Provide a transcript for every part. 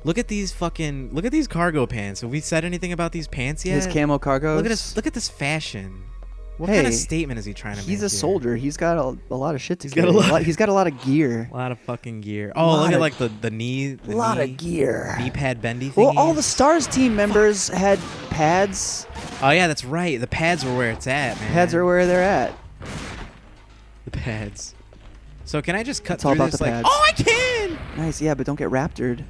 Look at these cargo pants. Have we said anything about these pants yet? His camo cargos. Look at this fashion. What kind of statement is he trying to make? He's a soldier. He's got a lot of shit to carry. He's got a lot of gear. A lot of fucking gear. Oh, look at like the knee. A lot of gear. Knee pad bendy thingy. Well, all the Stars team members had pads. Oh yeah, that's right. The pads were where it's at, man. Pads are where they're at. The pads. So can I just cut it's all through about this? the Like, pads. oh, I can. Nice, yeah, but don't get raptored.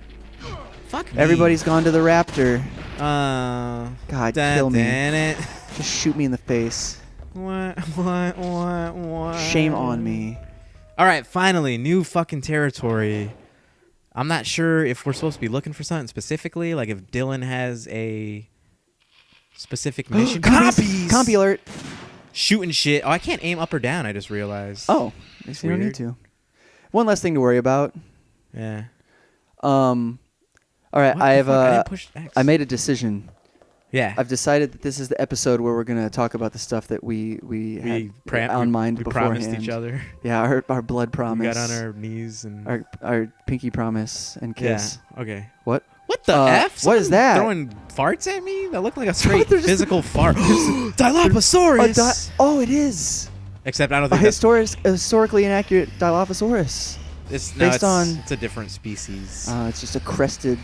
Fuck me. Everybody's gone to the raptor. God, kill me. Damn it. Just shoot me in the face. What? Shame on me. All right, finally, new fucking territory. I'm not sure if we're supposed to be looking for something specifically, like if Dylan has a specific mission. Copies! Compy alert. Shooting shit. Oh, I can't aim up or down, I just realized. Oh, you don't need to. One less thing to worry about. Yeah. All right, I didn't push X. I made a decision. Yeah. I've decided that this is the episode where we're going to talk about the stuff that we had on mind beforehand. We promised each other. Yeah, our blood promise. We got on our knees and our pinky promise and kiss. Yeah. Okay. What? What the F? What is that? Throwing farts at me? That looked like a straight physical fart. Dilophosaurus. Oh, it is. Except I don't think historically inaccurate Dilophosaurus. It's a different species. It's just a crested.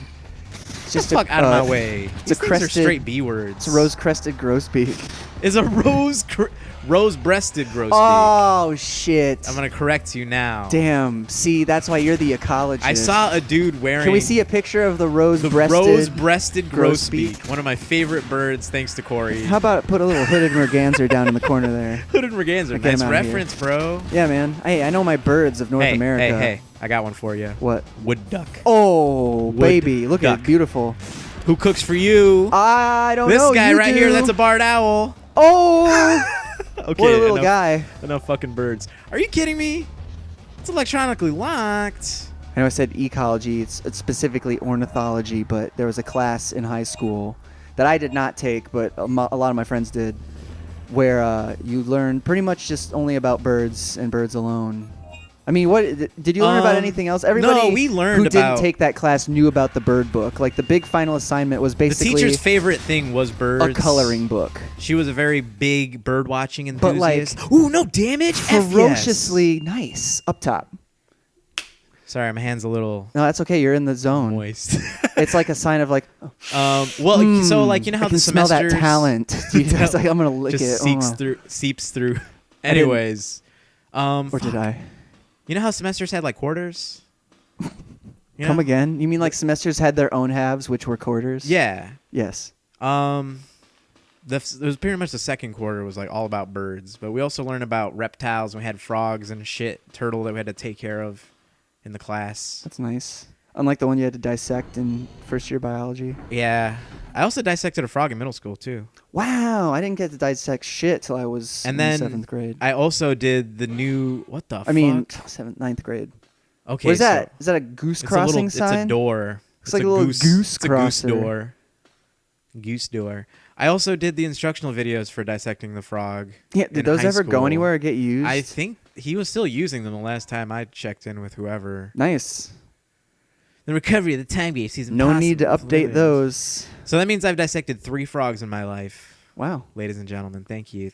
Get the fuck out of my way. These things are straight B words. It's a rose-crested grosbeak. It's a rose-breasted grosbeak. Oh, shit. I'm going to correct you now. Damn. See, that's why you're the ecologist. I saw a dude wearing... Can we see a picture of the rose-breasted grosbeak? One of my favorite birds, thanks to Corey. How about put a little hooded merganser down in the corner there? Hooded merganser. Nice reference, bro. Yeah, man. Hey, I know my birds of North America. Hey. I got one for you. What? Wood duck. Oh, baby. Look at it. Beautiful. Who cooks for you? I don't know. This guy right here, that's a barred owl. Oh! Okay, what a little guy. Enough fucking birds. Are you kidding me? It's electronically locked. I know I said ecology. It's specifically ornithology, but there was a class in high school that I did not take, but a lot of my friends did, where you learn pretty much just only about birds and birds alone. I mean, what did you learn about anything else? Everybody we learned who didn't take that class knew about the bird book. Like the big final assignment was basically the teacher's favorite thing was birds. A coloring book. She was a very big bird watching enthusiast. But like, ooh, no damage. Ferociously nice up top. Sorry, my hand's a little. No, that's okay. You're in the zone. Moist. It's like a sign of like. So like you know how I can the smell that talent. It's like I'm gonna lick just it. Seeps through. Anyways, or did I? You know how semesters had like quarters? Come again? You mean like semesters had their own halves, which were quarters? Yeah. Yes. It was pretty much the second quarter was like all about birds, but we also learned about reptiles and we had frogs and shit, turtle that we had to take care of in the class. That's nice. Unlike the one you had to dissect in first year biology. Yeah. I also dissected a frog in middle school too. Wow, I didn't get to dissect shit till I was in 7th grade. I also did the new fuck? I mean, 9th grade. Okay. What is that? Is that a goose crossing sign? It's a door. It's like a little goose crosser. It's a goose door. Goose door. I also did the instructional videos for dissecting the frog. Yeah, did those ever go anywhere or get used? I think he was still using them the last time I checked in with whoever. Nice. The recovery of the time gauge season. No need to update those. So that means I've dissected 3 frogs in my life. Wow. Ladies and gentlemen, thank you.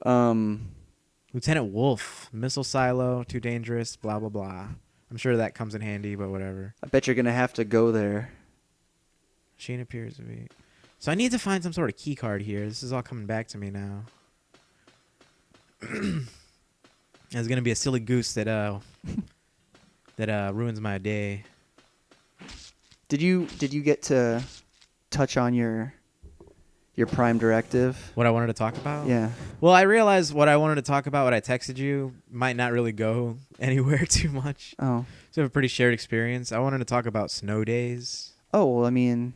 Lieutenant Wolf, missile silo, too dangerous, blah, blah, blah. I'm sure that comes in handy, but whatever. I bet you're going to have to go there. Shane appears to be. So I need to find some sort of key card here. This is all coming back to me now. There's going to be a silly goose that ruins my day. Did you get to touch on your prime directive? What I wanted to talk about? Yeah. Well, I realized what I wanted to talk about, what I texted you, might not really go anywhere too much. Oh. So I have a pretty shared experience. I wanted to talk about snow days. Oh, well, I mean,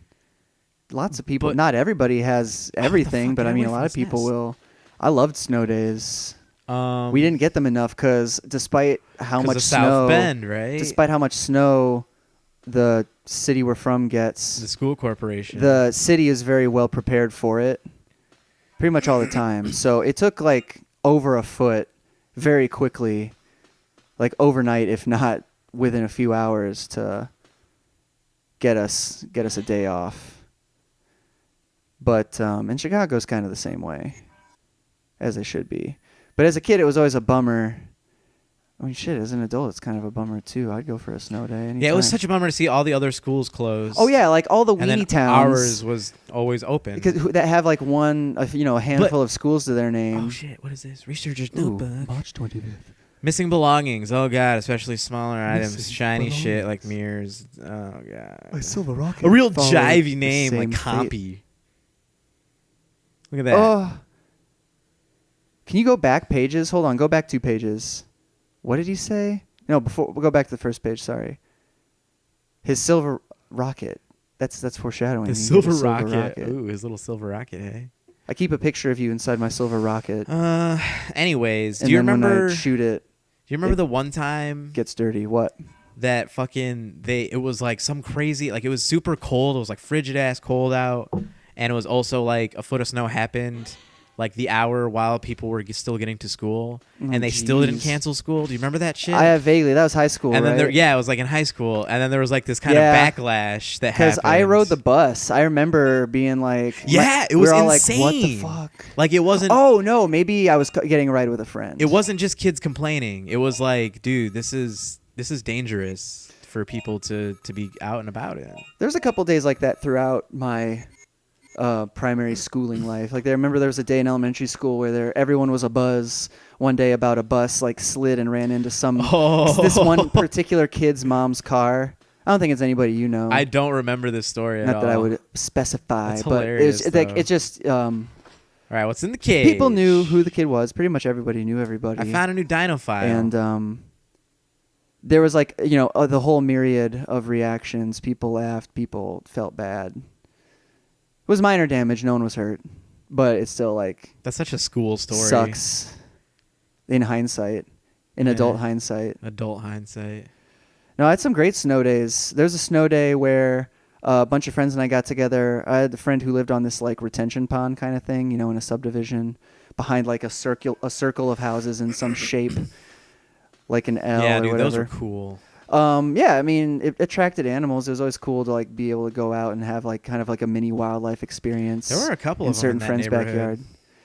lots of people, not everybody has everything, but I mean, a lot of people will. I loved snow days. We didn't get them enough because despite how much snow, South Bend, right? Despite how much snow the city we're from gets, the school corporation, the city is very well prepared for it, pretty much all the time. So it took like over a foot very quickly, like overnight, if not within a few hours, to get us a day off. But and Chicago's kind of the same way, as they should be. But as a kid, it was always a bummer. I mean, shit, as an adult, it's kind of a bummer, too. I'd go for a snow day anytime. Yeah, it was such a bummer to see all the other schools close. Oh, yeah, like all the and then weenie towns. ours was always open. That have like a handful of schools to their name. Oh, shit, what is this? Researcher's Ooh, notebook. March 25th. Missing belongings. Oh, God, especially smaller items. Missing Shiny belongings. shit like mirrors. Oh, God. My silver rocket. A real followed jivey the name, like same fate. Compy. Look at that. Oh. Can you go back pages? Hold on, go back 2 pages. What did he say? No, we'll go back to the first page, sorry. His silver rocket. That's foreshadowing. His He silver had a rocket. Ooh, his little silver rocket, hey? I keep a picture of you inside my silver rocket. Anyways, and do you then remember... when I shoot it, do you remember the one time... gets dirty. What? That fucking... It was like some crazy... Like, it was super cold. It was like frigid-ass cold out. And it was also like a foot of snow happened... like the hour while people were still getting to school, and they still didn't cancel school. Do you remember that shit? I have vaguely. That was high school, and then right? it was like in high school, and then there was like this kind of backlash that happened. Because I rode the bus. I remember being like, it was all insane. Like, what the fuck? Like it wasn't. Oh no, maybe I was getting a ride with a friend. It wasn't just kids complaining. It was like, dude, this is dangerous for people to be out and about in. There's a couple days like that throughout my primary schooling life. Like I remember there was a day in elementary school where everyone was abuzz one day about a bus like slid and ran into this one particular kid's mom's car. I don't think it's anybody you know. I don't remember this story at all. Not that I would specify. That's but hilarious, it just all right, what's in the cage? People knew who the kid was. Pretty much everybody knew everybody. I found a new Dino file. And there was like, the whole myriad of reactions. People laughed. People felt bad. It was minor damage. No one was hurt. But it's still like... That's such a school story. Sucks. In hindsight. In adult hindsight. Adult hindsight. No, I had some great snow days. There's a snow day where a bunch of friends and I got together. I had a friend who lived on this like retention pond kind of thing, in a subdivision behind like a circle of houses in some shape, like an L or whatever. Those are cool. Yeah, I mean, it attracted animals. It was always cool to like be able to go out and have like kind of like a mini wildlife experience. There were a couple in of them certain in that friends' neighborhood. backyard.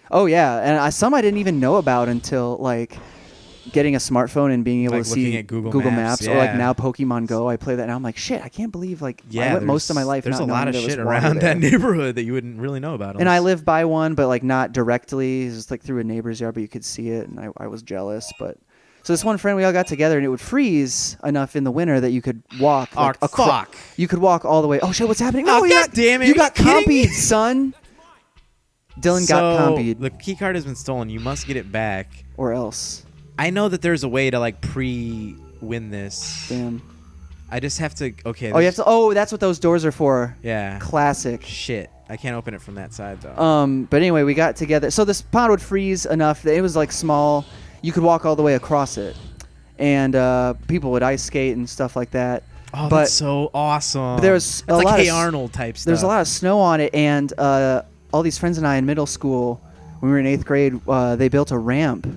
Oh yeah, and some I didn't even know about until like getting a smartphone and being able Like to see looking at Google Maps, or like yeah. now Pokemon Go. I play that and I'm like, shit, I can't believe I went most of my life. There's not a lot knowing of there was shit water around there. that neighborhood that you wouldn't really know about. And I live by one, but like not directly. It was like through a neighbor's yard, but you could see it, and I was jealous. But so this one friend, we all got together, and it would freeze enough in the winter that you could walk. Like, fuck! You could walk all the way. Oh shit! What's happening? Oh, No, God damn it! You got Are you kidding me? compied, son. Dylan got compied, The key card has been stolen. You must get it back. or else. I know that there's a way to like pre-win this. Damn. I just have to. Okay. Oh, you have to. Oh, that's what those doors are for. Yeah. Classic. Shit. I can't open it from that side though. But anyway, we got together. So this pond would freeze enough that it was like small. You could walk all the way across it, and people would ice skate and stuff like that. Oh, but that's so awesome. But there was that's a like lot Hey of Arnold type stuff. There's a lot of snow on it, and all these friends and I in middle school, when we were in 8th grade, they built a ramp,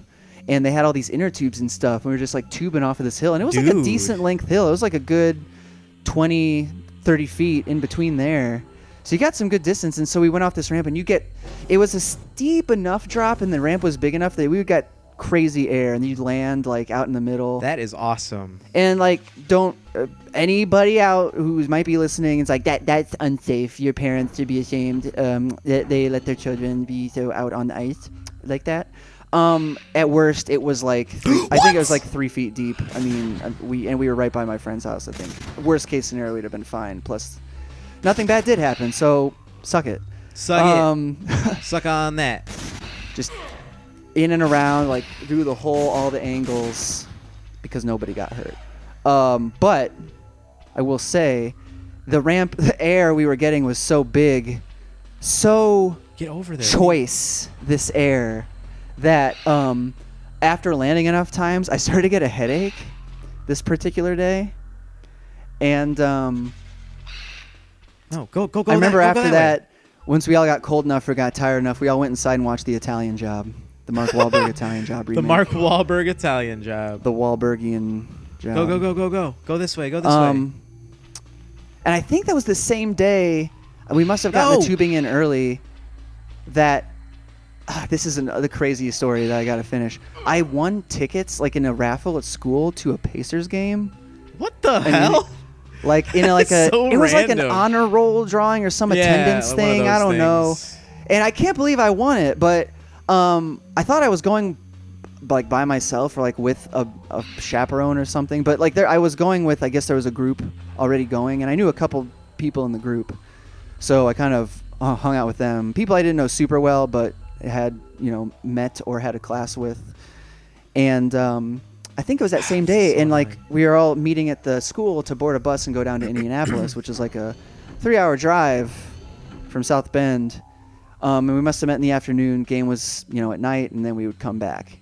and they had all these inner tubes and stuff. And we were just like tubing off of this hill, and it was like a decent length hill. It was like a good 20, 30 feet in between there. So you got some good distance, and so we went off this ramp, and it was a steep enough drop, and the ramp was big enough that we would get crazy air, and you'd land like out in the middle. That is awesome. And like, don't anybody out who might be listening, it's like that's unsafe. Your parents should be ashamed that they let their children be so out on the ice like that. At worst, it was like I think it was like 3 feet deep. I mean, we were right by my friend's house. I think worst case scenario, we'd have been fine. Plus, nothing bad did happen. So suck it. Suck it. Suck on that. Just in and around, like through the hole, all the angles, because nobody got hurt. But I will say, the ramp, the air we were getting was so big, so Get over there. choice, this air, that after landing enough times, I started to get a headache this particular day. And No, go. I remember after that, once we all got cold enough or got tired enough, we all went inside and watched The Italian Job. The Mark Wahlberg Italian Job remake. The Mark Wahlberg Italian Job. The Wahlbergian job. Go. Go this way. Go this way. And I think that was the same day. We must have gotten the tubing in early. That this is the craziest story that I got to finish. I won tickets like in a raffle at school to a Pacers game. What the hell? Like in like a, so it was random. like an honor roll drawing or some attendance like thing. I don't know. And I can't believe I won it, but I thought I was going like by myself or like with a chaperone or something. But like I was going with, I guess there was a group already going, and I knew a couple people in the group, so I kind of hung out with them. People I didn't know super well, but had met or had a class with, and I think it was that same day, and like we were all meeting at the school to board a bus and go down to Indianapolis, which is like a 3-hour drive from South Bend. And we must have met in the afternoon. Game was, at night, and then we would come back.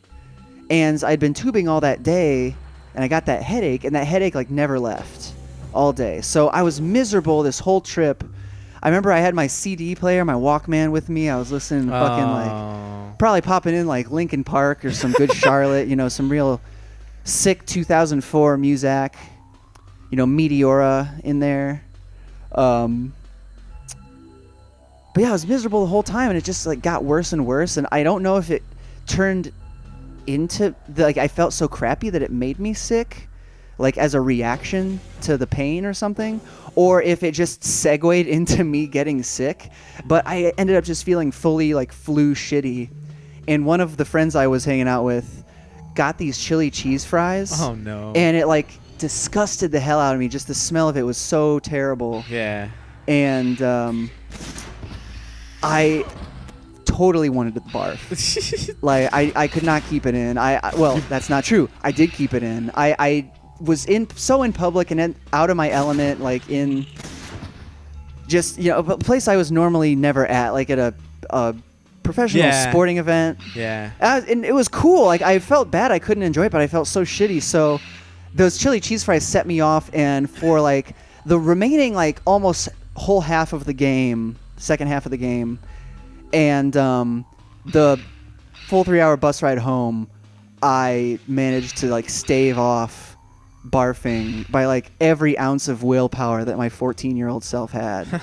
And I'd been tubing all that day, and I got that headache, and that headache like never left all day. So I was miserable this whole trip. I remember I had my CD player, my Walkman with me. I was listening to fucking like, probably popping in like Linkin Park or some good Charlotte, some real sick 2004 Muzak, Meteora in there. But yeah, I was miserable the whole time, and it just like got worse and worse. And I don't know if it turned into I felt so crappy that it made me sick, like as a reaction to the pain or something, or if it just segued into me getting sick. But I ended up just feeling fully like flu shitty. And one of the friends I was hanging out with got these chili cheese fries. Oh no. And it like disgusted the hell out of me. Just the smell of it was so terrible. Yeah. And I totally wanted to barf. Like I could not keep it in. Well, that's not true. I did keep it in. I was in public and out of my element, like in just a place I was normally never at, like at a professional sporting event. Yeah. And it was cool. Like I felt bad I couldn't enjoy it, but I felt so shitty. So those chili cheese fries set me off, and for like the remaining like almost whole half of the game, second half of the game, and the full 3-hour bus ride home, I managed to like stave off barfing by like every ounce of willpower that my 14-year-old self had.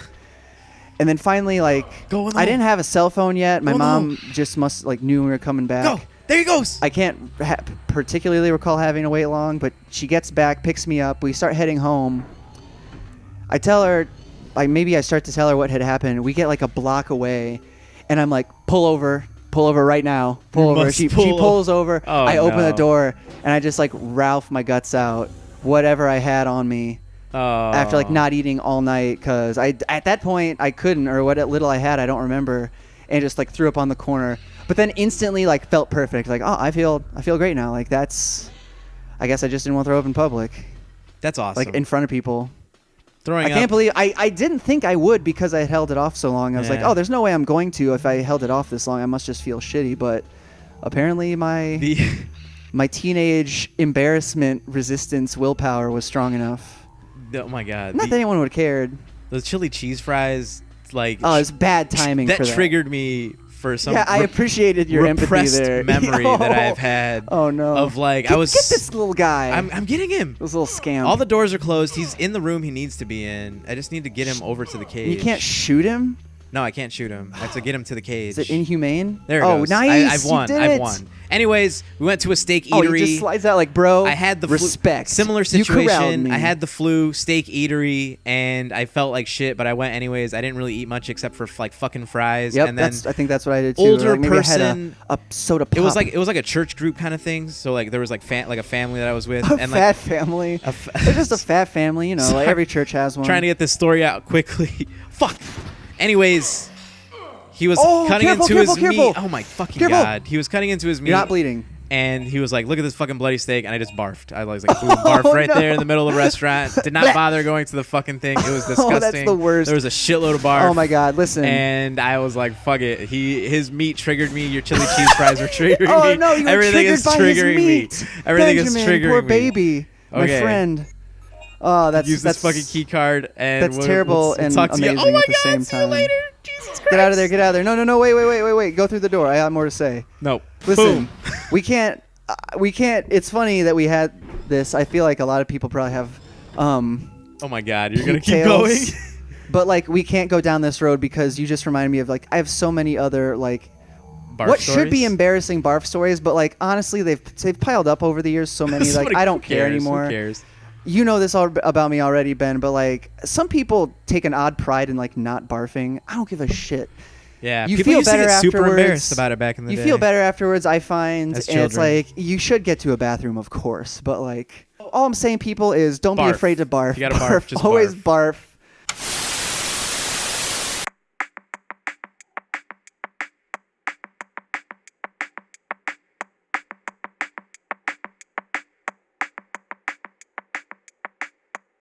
And then finally, like, I didn't have a cell phone yet. My mom just must like knew we were coming back. Go. There he goes. I can't particularly recall having to wait long, but she gets back, picks me up. We start heading home. I tell her, like, maybe I start to tell her what had happened. We get like a block away, and I'm like, pull over right now. Pull over. She pulls over. Oh, I open the door, and I just like Ralph my guts out, whatever I had on me. After like not eating all night, because at that point I couldn't, or what little I had I don't remember, and just like threw up on the corner. But then instantly like felt perfect, like I feel great now. Like I guess I just didn't want to throw up in public. That's awesome. Like in front of people. I can't believe I didn't think I would, because I had held it off so long. I was like, oh, there's no way I'm going to. If I held it off this long, I must just feel shitty. But apparently my teenage embarrassment resistance willpower was strong enough. Oh my god. Not that anyone would have cared. Those chili cheese fries, like, it's bad timing that for that. triggered me for some I appreciated your empathy there. memory that I've had. Oh no. Of like, get this little guy. I'm getting him. This little scam. All the doors are closed. He's in the room he needs to be in. I just need to get him over to the cage. You can't shoot him? No, I can't shoot him. I have to get him to the cage. Is it inhumane? There it goes. Nice. I've won. Anyways, we went to a steak eatery. He just slides out like, bro. I had the respect. Similar You corralled situation. me. I had the flu, steak eatery, and I felt like shit, but I went anyways. I didn't really eat much except for like fucking fries. Yep, and then I think that's what I did too. older like maybe person. I had a soda pop. It was like a church group kind of thing. So like there was like a family that I was with, a and fat like family. They're just a fat family, like every church has one. Trying to get this story out quickly. Fuck. Anyways. He was cutting into his meat. Oh my fucking god! He was cutting into his meat. You're not bleeding. And he was like, "Look at this fucking bloody steak," and I just barfed. I was like, "Boom, barf right there in the middle of the restaurant." Did not bother going to the fucking thing. It was disgusting. That's the worst. There was a shitload of barf. Oh my god! Listen. And I was like, "Fuck it." His meat triggered me. Your chili cheese fries were triggering me. Oh no! You were Everything triggered is by triggering his me. meat. Everything Benjamin, is triggering poor me. baby, my friend. Oh, that's use this fucking key card, and that's terrible and talk to amazing you. Oh my at the god! same See you time. later. Jesus Christ! Get out of there! Get out of there! No! Wait! Go through the door. I have more to say. No. Listen, Boom. we can't. It's funny that we had this. I feel like a lot of people probably have Oh my God, you're gonna puke keep going. tales. But like we can't go down this road because you just reminded me of like I have so many other like Barf what should be stories? embarrassing barf stories, but like honestly they've piled up over the years so many like I don't care anymore. Who cares? You know this all about me already, Ben, but like some people take an odd pride in like not barfing. I don't give a shit. Yeah, You people feel used to better get super afterwards. embarrassed about it back in the You day. feel better afterwards, I find. As And it's children. like you should get to a bathroom, of course, but like all I'm saying, people, is don't be Barf. afraid to barf. You gotta barf, just Always barf. barf.